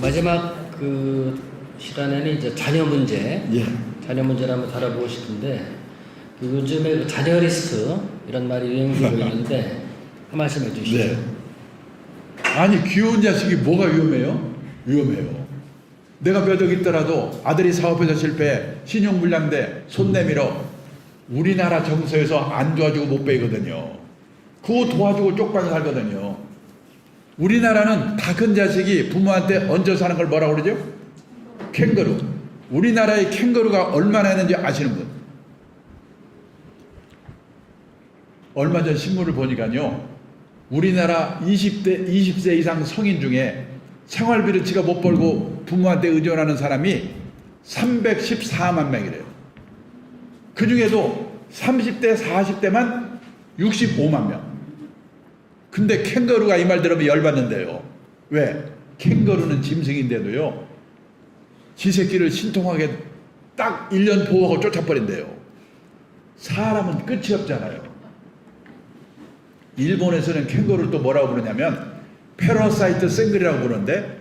마지막 그 시간에는 이제 자녀 문제, 예. 자녀 문제를 한번 다뤄보고 싶은데 그 요즘에 그 자녀 리스크 이런 말이 유행되고 있는데 한 말씀 해주시죠. 네. 아니 귀여운 자식이 뭐가 위험해요? 위험해요. 내가 몇 억 있더라도 아들이 사업에서 실패, 신용불량돼, 손 내밀어 우리나라 정서에서 안 도와주고 못 빼거든요. 그거 도와주고 쪽방에 살거든요. 우리나라는 다 큰 자식이 부모한테 얹어 사는 걸 뭐라고 그러죠? 캥거루. 우리나라의 캥거루가 얼마나 있는지 아시는 분? 얼마 전 신문을 보니까요. 우리나라 20세 이상 성인 중에 생활비를 지가 못 벌고 부모한테 의존하는 사람이 314만 명이래요. 그 중에도 30대, 40대만 65만 명. 근데 캥거루가 이 말 들으면 열받는데요. 왜? 캥거루는 짐승인데도요. 지 새끼를 신통하게 딱 1년 보호하고 쫓아버린대요. 사람은 끝이 없잖아요. 일본에서는 캥거루를 또 뭐라고 부르냐면 패러사이트 생글이라고 부르는데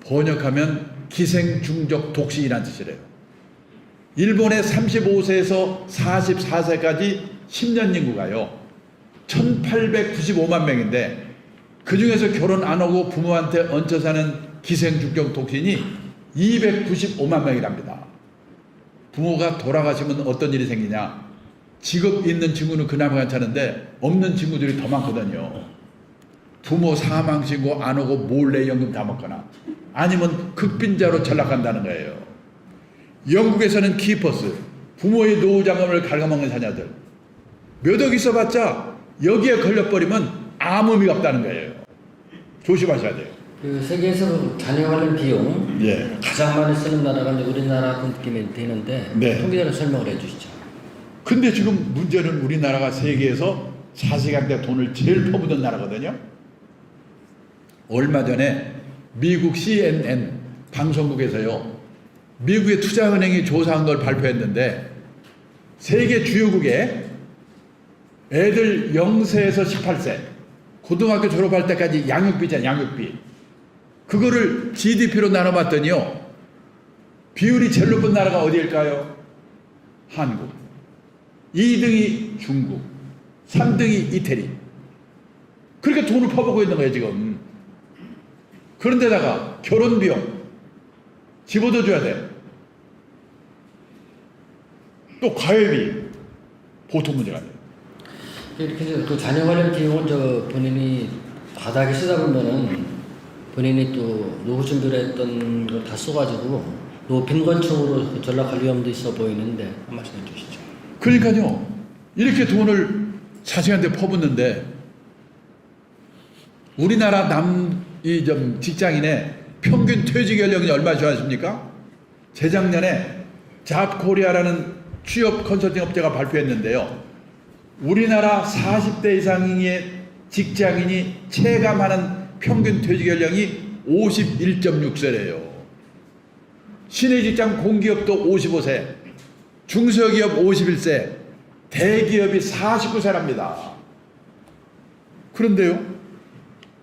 번역하면 기생중적 독식이라는 뜻이래요. 일본의 35세에서 44세까지 10년 인구가요. 1895만 명인데 그 중에서 결혼 안 하고 부모한테 얹혀 사는 기생중적 독신이 295만 명이랍니다. 부모가 돌아가시면 어떤 일이 생기냐? 직업 있는 친구는 그나마 괜찮은데 없는 친구들이 더 많거든요. 부모 사망 신고 안 오고 몰래 연금 다 먹거나 아니면 극빈자로 전락한다는 거예요. 영국에서는 키퍼스, 부모의 노후 자금을 갉아먹는 자녀들 몇 억 있어봤자 여기에 걸려버리면 아무 의미가 없다는 거예요. 조심하셔야 돼요. 그 세계에서 자녀 관련 비용 예. 가장 많이 쓰는 나라가 이제 우리나라 같은 느낌이 되는데 네. 통계를 설명을 해주시죠. 근데 지금 문제는 우리나라가 세계에서 자식한테 돈을 제일 퍼붓는 나라거든요. 얼마 전에 미국 CNN 방송국에서요. 미국의 투자은행이 조사한 걸 발표했는데 세계 주요국에 애들 0세에서 18세 고등학교 졸업할 때까지 양육비잖아요. 양육비. 그거를 GDP로 나눠봤더니요. 비율이 제일 높은 나라가 어디일까요? 한국. 2등이 중국. 3등이 이태리. 그렇게 돈을 퍼붓고 있는 거예요 지금. 그런데다가 결혼비용 집 얻어줘야 돼. 또 과외비 보통 문제가 아니에요. 이렇게 해서 또 자녀 관련 비용을 저 본인이 바닥에 쓰다 보면은 본인이 또 노후 준비를 했던 걸 다 써가지고 노후 빈곤층으로 전락할 위험도 있어 보이는데 한 말씀 해주시죠. 그러니까요. 이렇게 돈을 자식한테 퍼붓는데 우리나라 직장인의 평균 퇴직 연령이 얼마 줄 아십니까? 재작년에 잡코리아라는 취업 컨설팅 업체가 발표했는데요. 우리나라 40대 이상의 직장인이 체감하는 평균 퇴직 연령이 51.6세래요. 신의 직장 공기업도 55세, 중소기업 51세, 대기업이 49세랍니다. 그런데요,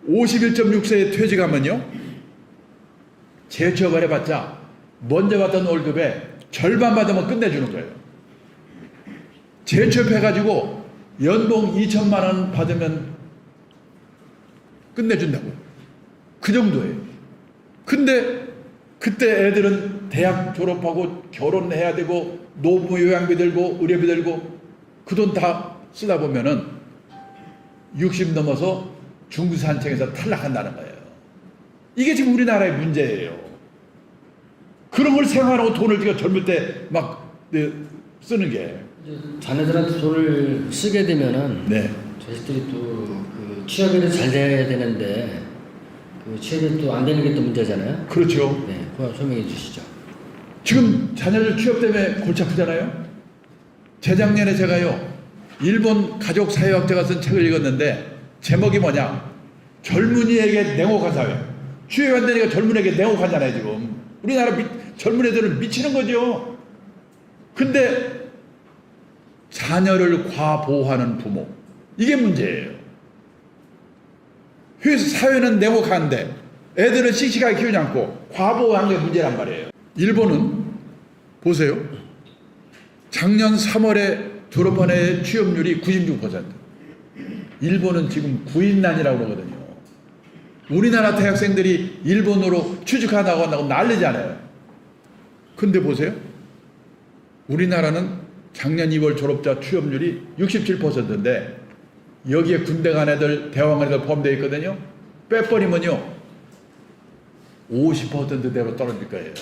51.6세에 퇴직하면요, 재취업을 해봤자 먼저 받던 월급의 절반 받으면 끝내주는 거예요. 재취업해가지고 연봉 2천만 원 받으면 끝내준다고요. 그 정도예요. 근데 그때 애들은 대학 졸업하고 결혼해야 되고 노부 요양비 들고 의료비 들고 그 돈 다 쓰다 보면은 60 넘어서 중산층에서 탈락한다는 거예요. 이게 지금 우리나라의 문제예요. 그런 걸 생활하고 돈을 지금 젊을 때 막 쓰는 게. 자녀들한테 돈을 쓰게 되면은 네. 자식들이 또 그 취업이 잘 돼야 되는데 그 취업이 또 안 되는 게 또 문제잖아요. 그렇죠. 네, 그거 설명해 주시죠. 지금 자녀들 취업 때문에 골치 아프잖아요. 재작년에 제가요 일본 가족 사회학자가 쓴 책을 읽었는데 제목이 뭐냐? 젊은이에게 냉혹한 사회. 취업 안 되니까 젊은이에게 냉혹하잖아요 지금. 우리나라 젊은 애들은 미치는 거죠. 근데 자녀를 과보호하는 부모, 이게 문제예요. 사회는 냉혹한데 애들은 씩씩하게 키우지 않고 과보호한 게 문제란 말이에요. 일본은 보세요. 작년 3월에 졸업한 애 취업률이 96%. 일본은 지금 구인난이라고 그러거든요. 우리나라 대학생들이 일본으로 취직하다고 한다고 난리잖아요. 근데 보세요. 우리나라는 작년 2월 졸업자 취업률이 67%인데 여기에 군대 간 애들, 대학 간 애들 포함되어 있거든요. 빼버리면요 50%대로 떨어질 거예요.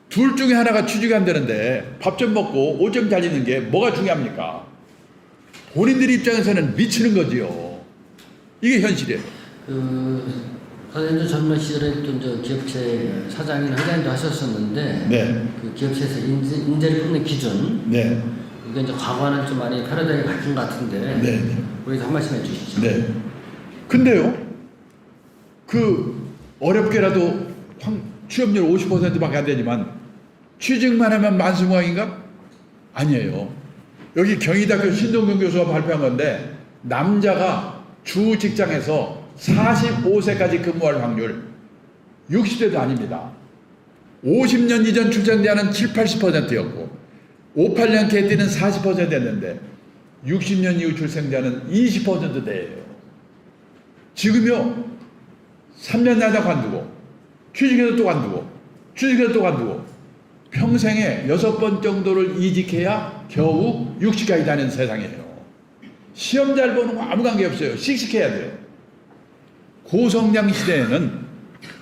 둘 중에 하나가 취직이 안 되는데 밥 좀 먹고 옷 좀 잘 입는 게 뭐가 중요합니까? 본인들 입장에서는 미치는 거지요. 이게 현실이에요. 선생님도 젊은 시절에 또 저 기업체 사장이나 회장도 하셨었는데 네. 그 기업체에서 인재를 뽑는 기준 네. 이게 이제 과거와는 좀 많이 패러다임이 바뀐 것 같은데 네. 거기서 한 말씀 해주시죠. 네. 근데요, 어렵게라도 취업률 50%밖에 안 되지만 취직만 하면 만수무강인가? 아니에요. 여기 경희대학교 신동경 교수가 발표한 건데 남자가 주 직장에서 45세까지 근무할 확률 60대도 아닙니다. 50년 이전 출생자는 7, 80%였고 58년 개띠는 40%였는데 60년 이후 출생자는 20%대예요. 지금요 3년 나다 관두고 취직해서 또 관두고 취직해서 또 관두고 평생에 6번 정도를 이직해야 겨우 60까지 다니는 세상이에요. 시험 잘 보는 거 아무 관계 없어요. 씩씩해야 돼요. 고성장 시대에는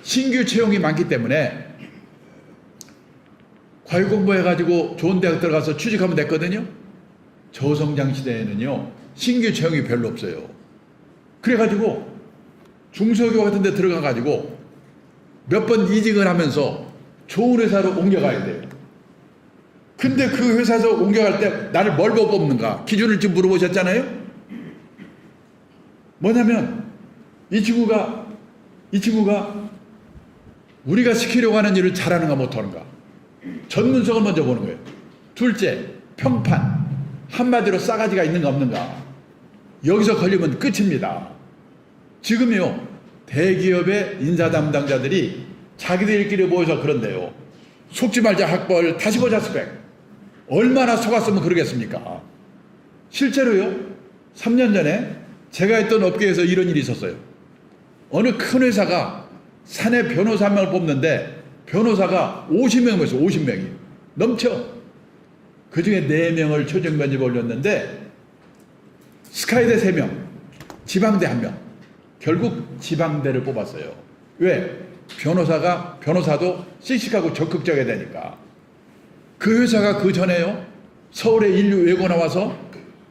신규 채용이 많기 때문에 과외 공부해가지고 좋은 대학 들어가서 취직하면 됐거든요. 저성장 시대에는요 신규 채용이 별로 없어요. 그래가지고 중소기업 같은 데 들어가가지고 몇 번 이직을 하면서 좋은 회사로 옮겨가야 돼요. 근데 그 회사에서 옮겨갈 때 나를 뭘 보고 뽑는가? 기준을 지금 물어보셨잖아요? 뭐냐면 이 친구가 우리가 시키려고 하는 일을 잘하는가 못하는가? 전문성을 먼저 보는 거예요. 둘째, 평판. 한마디로 싸가지가 있는가 없는가? 여기서 걸리면 끝입니다. 지금요 대기업의 인사 담당자들이 자기들끼리 모여서 그런데요. 속지 말자 학벌 다시 보자 스펙. 얼마나 속았으면 그러겠습니까? 실제로요 3년 전에 제가 있던 업계에서 이런 일이 있었어요. 어느 큰 회사가 사내 변호사 한 명을 뽑는데 변호사가 50명이었어요. 50명이 넘쳐. 그 중에 4명을 최종 면접에 올렸는데 스카이대 3명, 지방대 1명. 결국 지방대를 뽑았어요. 왜? 변호사도 씩씩하고 적극적이어야 되니까. 그 회사가 그 전에요 서울에 인류 외고 나와서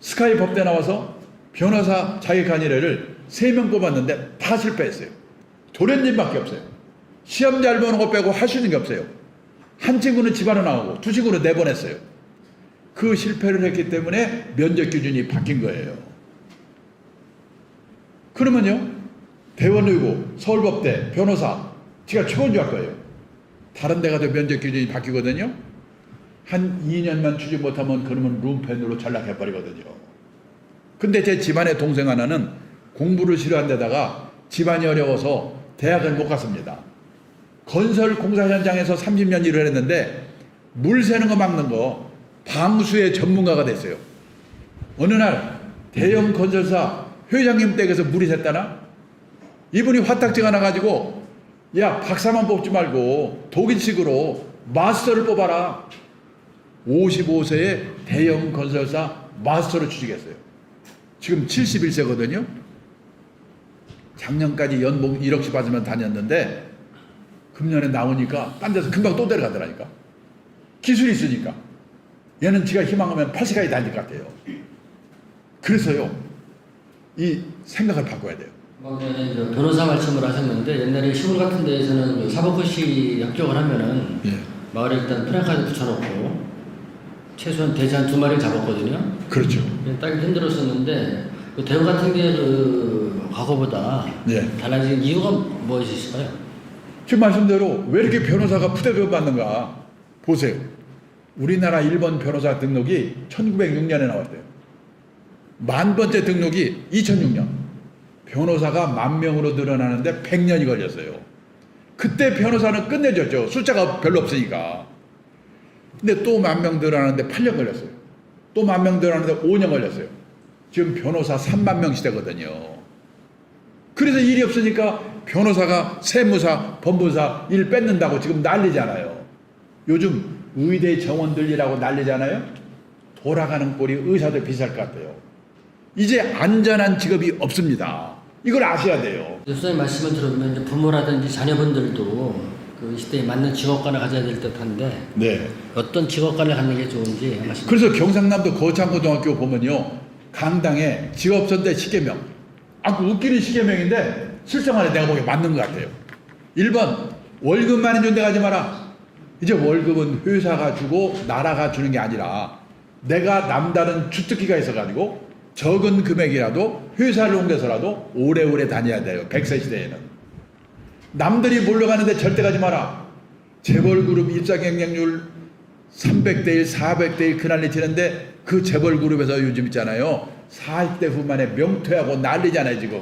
스카이 법대 나와서 변호사 자격한 일을 3명 뽑았는데 다 실패했어요. 도련님밖에 없어요. 시험 잘 보는 거 빼고 할 수 있는 게 없어요. 한 친구는 집안으로 나오고 두 친구는 내보냈어요. 그 실패를 했기 때문에 면접 기준이 바뀐 거예요. 그러면요 대원의고 서울법대 변호사 제가 최고인 줄 알 거예요. 다른 데 가도 면접 기준이 바뀌거든요. 한 2년만 취직 못하면 그러면 룸펜으로 전락해버리거든요. 근데 제 집안의 동생 하나는 공부를 싫어한 데다가 집안이 어려워서 대학을 못 갔습니다. 건설 공사 현장에서 30년 일을 했는데 물 새는 거 막는 거 방수의 전문가가 됐어요. 어느 날 대형 건설사 회장님 댁에서 물이 샜다나? 이분이 화딱지가 나가지고 야 박사만 뽑지 말고 독일식으로 마스터를 뽑아라. 55세에 대형 건설사 마스터로 취직했어요. 지금 71세거든요. 작년까지 연봉 1억씩 받으면 다녔는데 금년에 나오니까 딴 데서 금방 또 데려가더라니까. 기술이 있으니까. 얘는 지가 희망하면 80까지 다닐 것 같아요. 그래서요 이 생각을 바꿔야 돼요. 변호사 말씀을 하셨는데 옛날에 시골 같은 데에서는 사법고시 합격을 하면은 예. 마을에 일단 프랜카드 붙여놓고 최소한 돼지 한 2마리를 잡았거든요. 그렇죠. 따기 힘들었었는데 그 대우 같은 게 과거보다 예. 달라진 이유가 무엇이 있을까요? 지금 말씀대로 왜 이렇게 변호사가 푸대접 받는가 보세요. 우리나라 1번 변호사 등록이 1906년에 나왔대요. 1000번째 등록이 2006년. 변호사가 10,000명으로 늘어나는데 100년이 걸렸어요. 그때 변호사는 끝내줬죠. 숫자가 별로 없으니까. 근데 또 10,000명 늘어나는데 8년 걸렸어요. 또 10,000명 늘어나는데 5년 걸렸어요. 지금 변호사 30,000명 시대거든요. 그래서 일이 없으니까 변호사가 세무사, 법무사 일 뺏는다고 지금 난리잖아요. 요즘 의대 정원들이라고 난리잖아요. 돌아가는 꼴이 의사도 비쌀 것 같아요. 이제 안전한 직업이 없습니다. 이걸 아셔야 돼요. 교수님 말씀을 들어보면 이제 부모라든지 자녀분들도 그 시대에 맞는 직업관을 가져야 될 듯한데 네. 어떤 직업관을 갖는 게 좋은지 한 말씀. 그래서 경상남도 거창고등학교 보면요. 강당에 직업선대 시계명. 그 웃기는 시계명인데 실생활에 내가 보기에 맞는 것 같아요. 1번 월급만 준데 가지 마라. 이제 월급은 회사가 주고 나라가 주는 게 아니라 내가 남다른 주특기가 있어가지고 적은 금액이라도 회사를 옮겨서라도 오래오래 다녀야 돼요. 100세 시대에는. 남들이 몰려가는데 절대 가지 마라. 재벌그룹 입사 경쟁률 300대 1, 400대 1 그난리 치는데 그 재벌그룹에서 요즘 있잖아요. 40대 후반에 명퇴하고 난리잖아요 지금.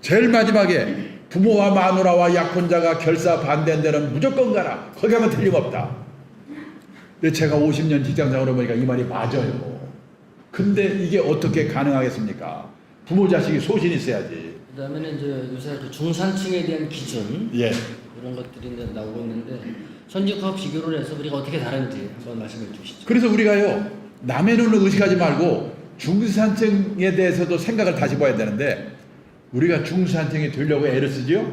제일 마지막에 부모와 마누라와 약혼자가 결사 반대한 데는 무조건 가라. 거기 가면 틀림없다. 근데 제가 50년 직장생활을 보니까 이 말이 맞아요. 근데 이게 어떻게 가능하겠습니까? 부모 자식이 소신이 있어야지. 그다음에는 이제 요새 중산층에 대한 기준 예. 이런 것들이 이제 나오고 있는데 선진국과 비교를 해서 우리가 어떻게 다른지 한번 말씀해 주시죠. 그래서 우리가요 남의 눈을 의식하지 말고 중산층에 대해서도 생각을 다시 봐야 되는데 우리가 중산층이 되려고 애를 쓰지요.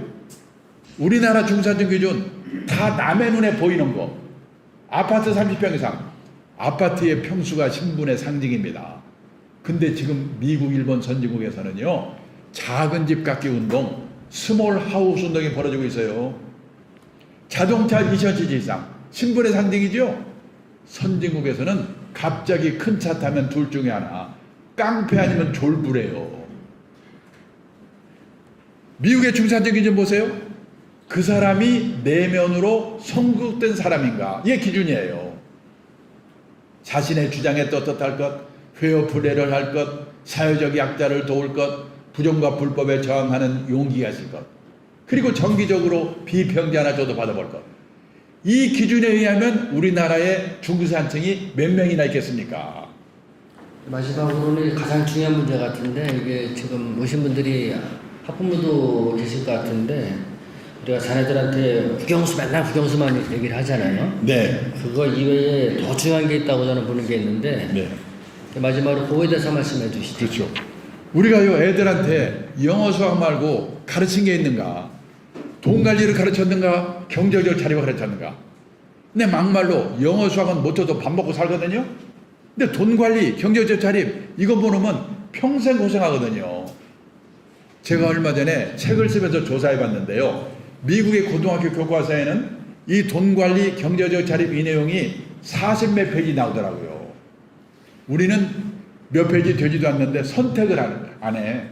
우리나라 중산층 기준 다 남의 눈에 보이는 거. 아파트 30평 이상. 아파트의 평수가 신분의 상징입니다. 근데 지금 미국, 일본 선진국에서는요 작은 집 갖기 운동, 스몰 하우스 운동이 벌어지고 있어요. 자동차 2,000cc 이상 신분의 상징이죠. 선진국에서는 갑자기 큰 차 타면 둘 중에 하나, 깡패 아니면 졸부래요. 미국의 중산층 기준 보세요. 그 사람이 내면으로 성숙된 사람인가, 이게 기준이에요. 자신의 주장에 떳떳할 것, 페어플레이를 할 것, 사회적 약자를 도울 것, 부정과 불법에 저항하는 용기가 있을 것, 그리고 정기적으로 비평자나 저도 받아볼 것. 이 기준에 의하면 우리나라의 중산층이 몇 명이나 있겠습니까? 마지막으로는 가장 중요한 문제 같은데 이게 지금 오신 분들이 학부모도 계실 것 같은데 우리가 자녀들한테 국영수 맨날 국영수만 얘기를 하잖아요. 네. 그거 이외에 더 중요한 게 있다고 저는 보는 게 있는데 네. 마지막으로 그거에 대해서 말씀해 주시죠. 그렇죠. 우리가요 애들한테 영어 수학 말고 가르친 게 있는가? 돈 관리를 가르쳤는가? 경제적 자립을 가르쳤는가? 근데 막말로 영어 수학은 못해도 밥 먹고 살거든요. 근데 돈 관리, 경제적 자립 이거 모르면 평생 고생하거든요. 제가 얼마 전에 책을 쓰면서 조사해 봤는데요. 미국의 고등학교 교과서에는 이 돈 관리, 경제적 자립 이 내용이 40몇 페이지 나오더라고요. 우리는 몇 페이지 되지도 않는데 선택을 안 해.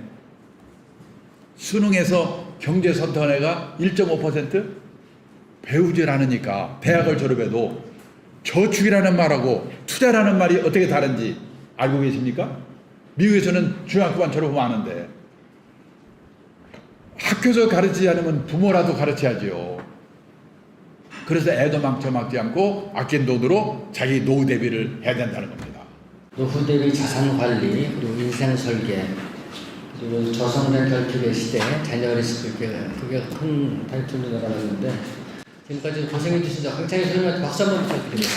수능에서 경제 선택원회가 1.5% 배우질 않으니까 대학을 졸업해도 저축이라는 말하고 투자라는 말이 어떻게 다른지 알고 계십니까? 미국에서는 중학교만 졸업하면 아는데 학교에서 가르치지 않으면 부모라도 가르쳐야죠. 그래서 애도 망쳐먹지 않고 아낀 돈으로 자기 노후 대비를 해야 된다는 겁니다. 노후 대비 자산 관리, 그리고 인생 설계, 그리고 저성장 결핍의 시대, 자녀 리스크, 그게 큰 타이틀로 나가는데 지금까지 고생해 주신 황창희 선생님한테 박수 한번 부탁드립니다.